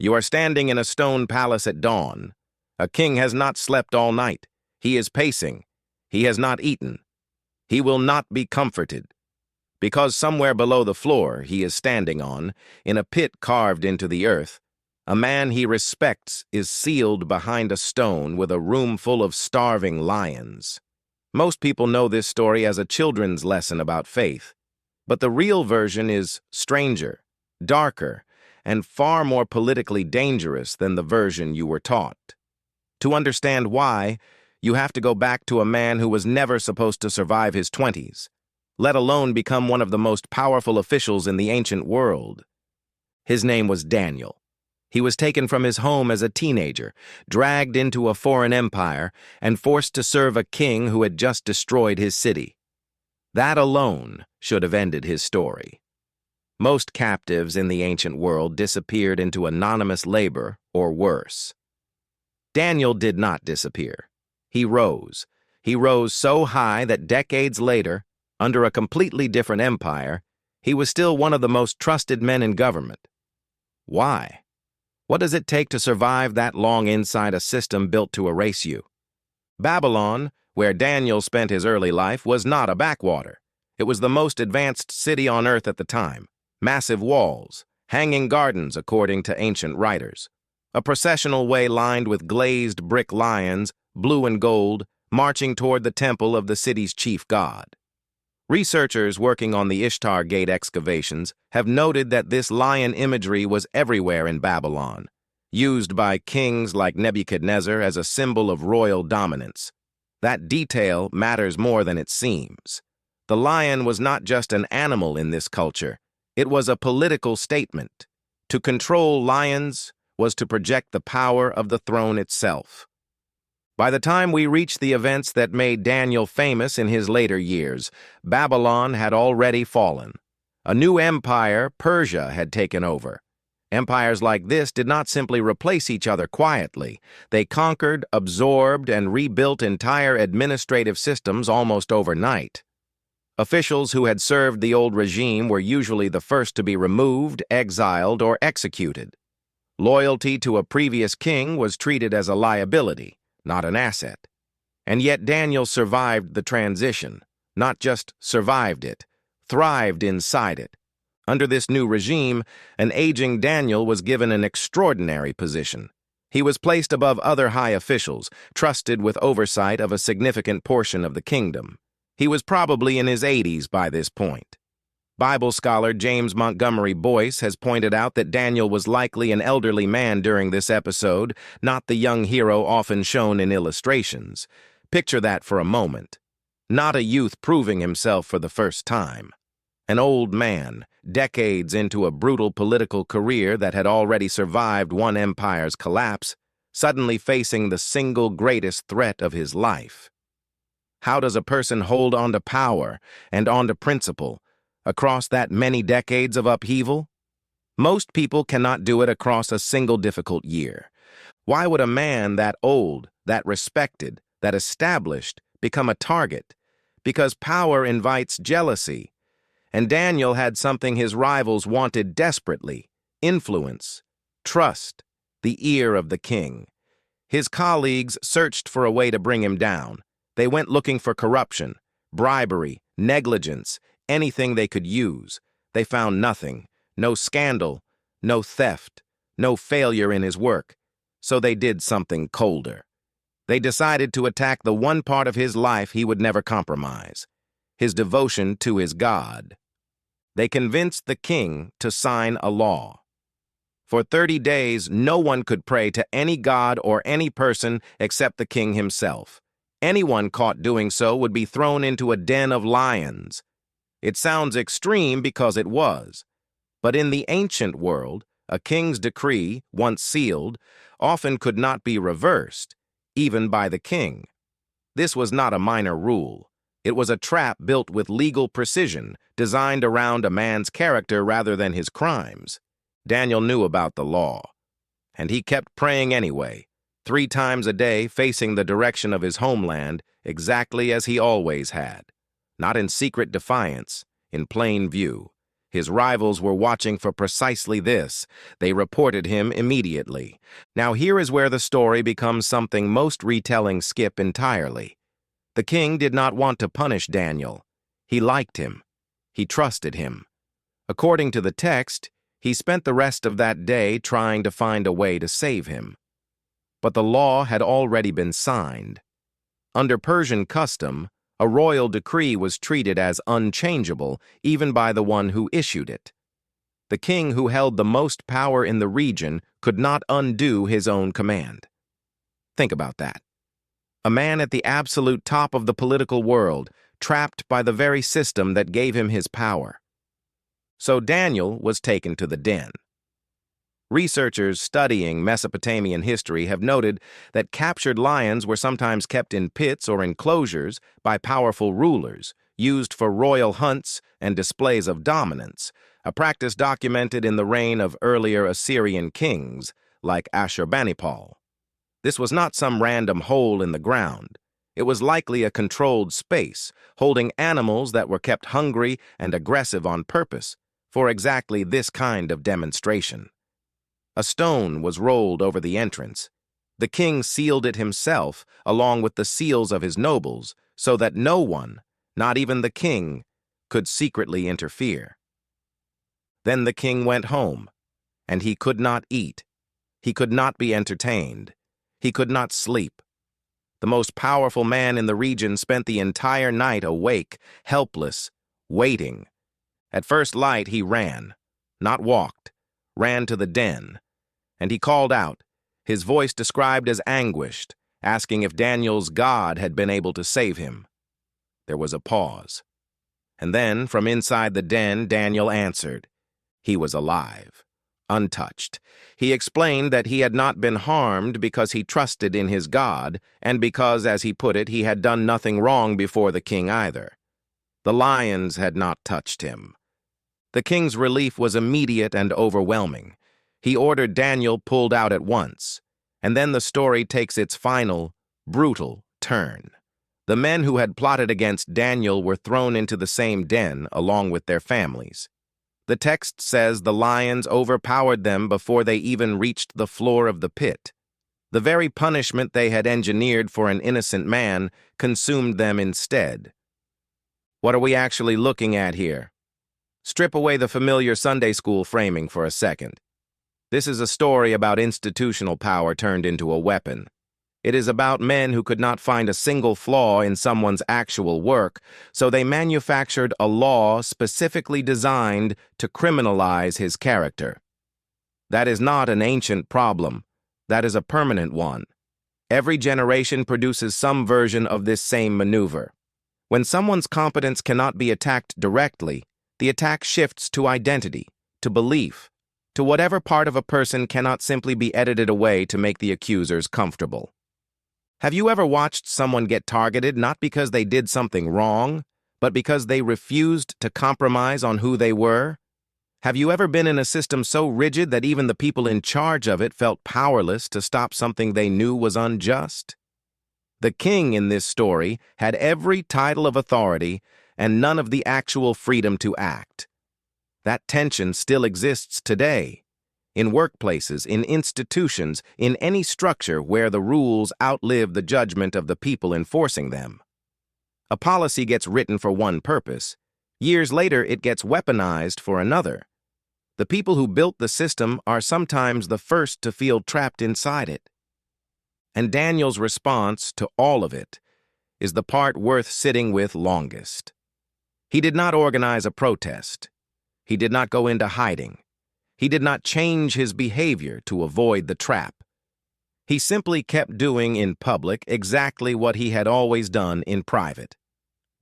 You are standing in a stone palace at dawn. A king has not slept all night. He is pacing. He has not eaten. He will not be comforted. Because somewhere below the floor he is standing on, in a pit carved into the earth, a man he respects is sealed behind a stone with a room full of starving lions. Most people know this story as a children's lesson about faith, but the real version is stranger, darker, and far more politically dangerous than the version you were taught. To understand why, you have to go back to a man who was never supposed to survive his 20s, let alone become one of the most powerful officials in the ancient world. His name was Daniel. He was taken from his home as a teenager, dragged into a foreign empire, and forced to serve a king who had just destroyed his city. That alone should have ended his story. Most captives in the ancient world disappeared into anonymous labor or worse. Daniel did not disappear. He rose. He rose so high that decades later, under a completely different empire, he was still one of the most trusted men in government. Why? What does it take to survive that long inside a system built to erase you? Babylon, where Daniel spent his early life, was not a backwater. It was the most advanced city on earth at the time. Massive walls, hanging gardens according to ancient writers. A processional way lined with glazed brick lions, blue and gold, marching toward the temple of the city's chief god. Researchers working on the Ishtar Gate excavations have noted that this lion imagery was everywhere in Babylon, used by kings like Nebuchadnezzar as a symbol of royal dominance. That detail matters more than it seems. The lion was not just an animal in this culture, it was a political statement. To control lions was to project the power of the throne itself. By the time we reach the events that made Daniel famous in his later years, Babylon had already fallen. A new empire, Persia, had taken over. Empires like this did not simply replace each other quietly. They conquered, absorbed, and rebuilt entire administrative systems almost overnight. Officials who had served the old regime were usually the first to be removed, exiled, or executed. Loyalty to a previous king was treated as a liability, not an asset. And yet Daniel survived the transition, not just survived it, thrived inside it. Under this new regime, an aging Daniel was given an extraordinary position. He was placed above other high officials, trusted with oversight of a significant portion of the kingdom. He was probably in his 80s by this point. Bible scholar James Montgomery Boyce has pointed out that Daniel was likely an elderly man during this episode, not the young hero often shown in illustrations. Picture that for a moment. Not a youth proving himself for the first time. An old man, decades into a brutal political career that had already survived one empire's collapse, suddenly facing the single greatest threat of his life. How does a person hold on to power and on to principle across that many decades of upheaval? Most people cannot do it across a single difficult year. Why would a man that old, that respected, that established become a target? Because power invites jealousy. And Daniel had something his rivals wanted desperately: influence, trust, the ear of the king. His colleagues searched for a way to bring him down. They went looking for corruption, bribery, negligence, anything they could use. They found nothing, no scandal, no theft, no failure in his work. So they did something colder. They decided to attack the one part of his life he would never compromise: his devotion to his God. They convinced the king to sign a law. For 30 days, no one could pray to any god or any person except the king himself. Anyone caught doing so would be thrown into a den of lions. It sounds extreme because it was. But in the ancient world, a king's decree, once sealed, often could not be reversed, even by the king. This was not a minor rule. It was a trap built with legal precision, designed around a man's character rather than his crimes. Daniel knew about the law, and he kept praying anyway, 3 times a day facing the direction of his homeland, exactly as he always had. Not in secret defiance, in plain view. His rivals were watching for precisely this. They reported him immediately. Now here is where the story becomes something most retellings skip entirely. The king did not want to punish Daniel. He liked him. He trusted him. According to the text, he spent the rest of that day trying to find a way to save him. But the law had already been signed. Under Persian custom, a royal decree was treated as unchangeable even by the one who issued it. The king who held the most power in the region could not undo his own command. Think about that. A man at the absolute top of the political world, trapped by the very system that gave him his power. So Daniel was taken to the den. Researchers studying Mesopotamian history have noted that captured lions were sometimes kept in pits or enclosures by powerful rulers, used for royal hunts and displays of dominance, a practice documented in the reign of earlier Assyrian kings like Ashurbanipal. This was not some random hole in the ground. It was likely a controlled space, holding animals that were kept hungry and aggressive on purpose for exactly this kind of demonstration. A stone was rolled over the entrance. The king sealed it himself, along with the seals of his nobles, so that no one, not even the king, could secretly interfere. Then the king went home, and he could not eat. He could not be entertained. He could not sleep. The most powerful man in the region spent the entire night awake, helpless, waiting. At first light, he ran, not walked, ran to the den. And he called out, his voice described as anguished, asking if Daniel's God had been able to save him. There was a pause. And then, from inside the den, Daniel answered. He was alive, untouched. He explained that he had not been harmed because he trusted in his God, and because, as he put it, he had done nothing wrong before the king either. The lions had not touched him. The king's relief was immediate and overwhelming. He ordered Daniel pulled out at once, and then the story takes its final, brutal turn. The men who had plotted against Daniel were thrown into the same den along with their families. The text says the lions overpowered them before they even reached the floor of the pit. The very punishment they had engineered for an innocent man consumed them instead. What are we actually looking at here? Strip away the familiar Sunday school framing for a second. This is a story about institutional power turned into a weapon. It is about men who could not find a single flaw in someone's actual work, so they manufactured a law specifically designed to criminalize his character. That is not an ancient problem. That is a permanent one. Every generation produces some version of this same maneuver. When someone's competence cannot be attacked directly, the attack shifts to identity, to belief, to whatever part of a person cannot simply be edited away to make the accusers comfortable. Have you ever watched someone get targeted not because they did something wrong, but because they refused to compromise on who they were? Have you ever been in a system so rigid that even the people in charge of it felt powerless to stop something they knew was unjust? The king in this story had every title of authority and none of the actual freedom to act. That tension still exists today, in workplaces, in institutions, in any structure where the rules outlive the judgment of the people enforcing them. A policy gets written for one purpose. Years later, it gets weaponized for another. The people who built the system are sometimes the first to feel trapped inside it. And Daniel's response to all of it is the part worth sitting with longest. He did not organize a protest. He did not go into hiding. He did not change his behavior to avoid the trap. He simply kept doing in public exactly what he had always done in private.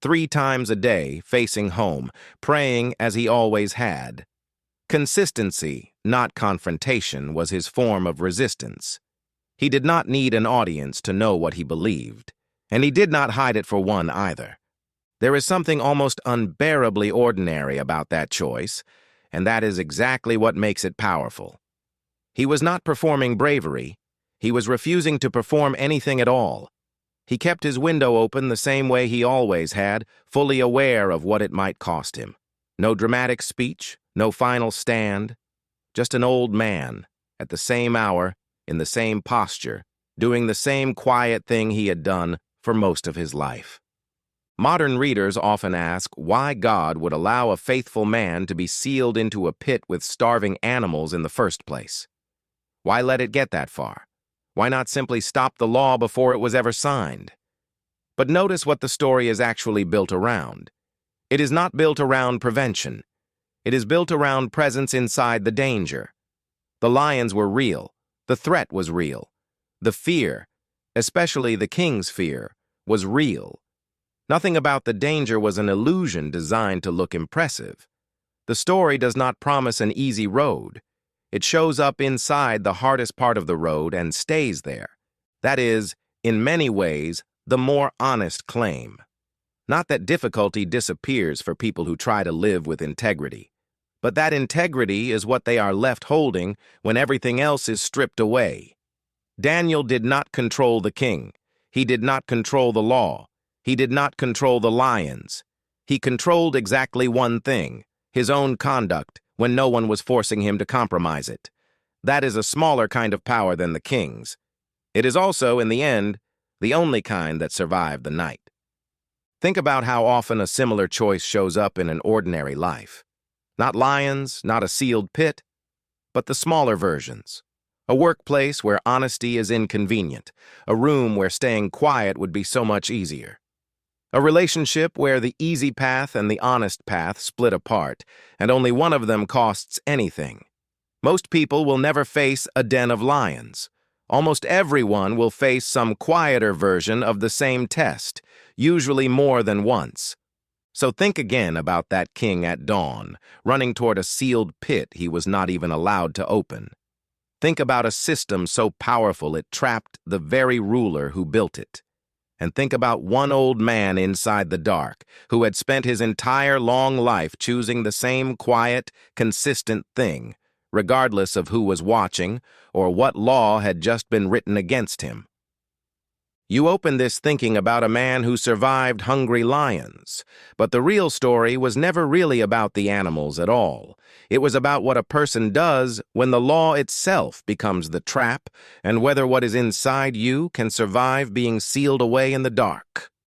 3 times a day, facing home, praying as he always had. Consistency, not confrontation, was his form of resistance. He did not need an audience to know what he believed, and he did not hide it for one either. There is something almost unbearably ordinary about that choice, and that is exactly what makes it powerful. He was not performing bravery. He was refusing to perform anything at all. He kept his window open the same way he always had, fully aware of what it might cost him. No dramatic speech, no final stand, just an old man, at the same hour, in the same posture, doing the same quiet thing he had done for most of his life. Modern readers often ask why God would allow a faithful man to be sealed into a pit with starving animals in the first place. Why let it get that far? Why not simply stop the law before it was ever signed? But notice what the story is actually built around. It is not built around prevention. It is built around presence inside the danger. The lions were real. The threat was real. The fear, especially the king's fear, was real. Nothing about the danger was an illusion designed to look impressive. The story does not promise an easy road. It shows up inside the hardest part of the road and stays there. That is, in many ways, the more honest claim. Not that difficulty disappears for people who try to live with integrity, but that integrity is what they are left holding when everything else is stripped away. Daniel did not control the king. He did not control the law. He did not control the lions. He controlled exactly one thing, his own conduct, when no one was forcing him to compromise it. That is a smaller kind of power than the king's. It is also, in the end, the only kind that survived the night. Think about how often a similar choice shows up in an ordinary life. Not lions, not a sealed pit, but the smaller versions. A workplace where honesty is inconvenient, a room where staying quiet would be so much easier. A relationship where the easy path and the honest path split apart, and only one of them costs anything. Most people will never face a den of lions. Almost everyone will face some quieter version of the same test, usually more than once. So think again about that king at dawn, running toward a sealed pit he was not even allowed to open. Think about a system so powerful it trapped the very ruler who built it. And think about one old man inside the dark who had spent his entire long life choosing the same quiet, consistent thing, regardless of who was watching or what law had just been written against him. You open this thinking about a man who survived hungry lions, but the real story was never really about the animals at all. It was about what a person does when the law itself becomes the trap, and whether what is inside you can survive being sealed away in the dark.